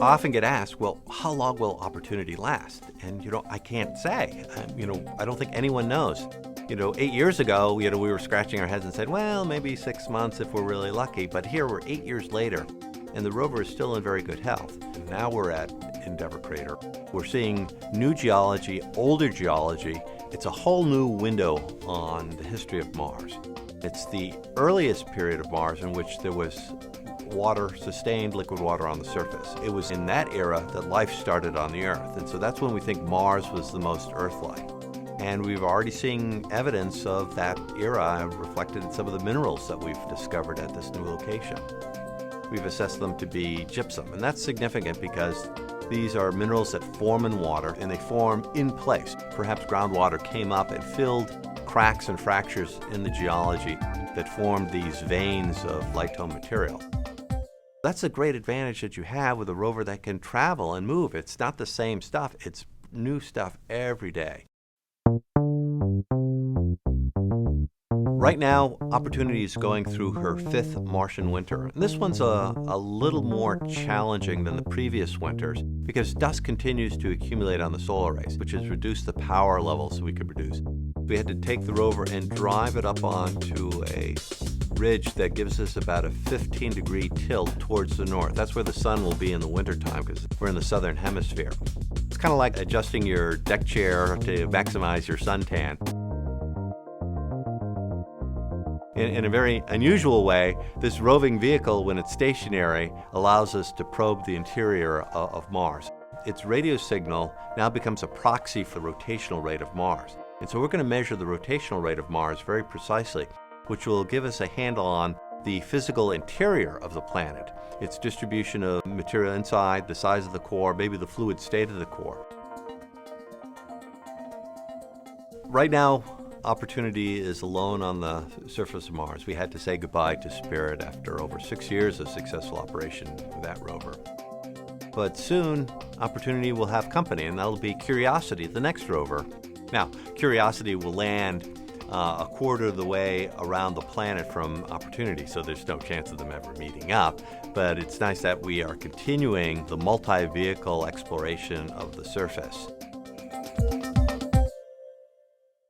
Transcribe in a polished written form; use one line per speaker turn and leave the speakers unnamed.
often get asked, well, how long will Opportunity last? And, I can't say. I don't think anyone knows. 8 years ago, we were scratching our heads and said, well, maybe 6 months if we're really lucky. But here we're 8 years later, and the rover is still in very good health. And now we're at Endeavour Crater. We're seeing new geology, older geology. It's a whole new window on the history of Mars. It's the earliest period of Mars in which there was water, sustained liquid water on the surface. It was in that era that life started on the Earth. And so that's when we think Mars was the most Earth-like. And we've already seen evidence of that era reflected in some of the minerals that we've discovered at this new location. We've assessed them to be gypsum, and that's significant because these are minerals that form in water, and they form in place. Perhaps groundwater came up and filled cracks and fractures in the geology that formed these veins of light tone material. That's a great advantage that you have with a rover that can travel and move. It's not the same stuff. It's new stuff every day. Right now, Opportunity is going through her 5th Martian winter. And this one's a little more challenging than the previous winters because dust continues to accumulate on the solar rays, which has reduced the power levels we could produce. We had to take the rover and drive it up onto a ridge that gives us about a 15-degree tilt towards the north. That's where the sun will be in the wintertime because we're in the southern hemisphere. It's kind of like adjusting your deck chair to maximize your suntan. In a very unusual way, this roving vehicle, when it's stationary, allows us to probe the interior of Mars. Its radio signal now becomes a proxy for the rotational rate of Mars. And so we're going to measure the rotational rate of Mars very precisely, which will give us a handle on the physical interior of the planet, its distribution of material inside, the size of the core, maybe the fluid state of the core. Right now, Opportunity is alone on the surface of Mars. We had to say goodbye to Spirit after over 6 years of successful operation with that rover. But soon, Opportunity will have company, and that'll be Curiosity, the next rover. Now, Curiosity will land a quarter of the way around the planet from Opportunity, so there's no chance of them ever meeting up. But it's nice that we are continuing the multi-vehicle exploration of the surface.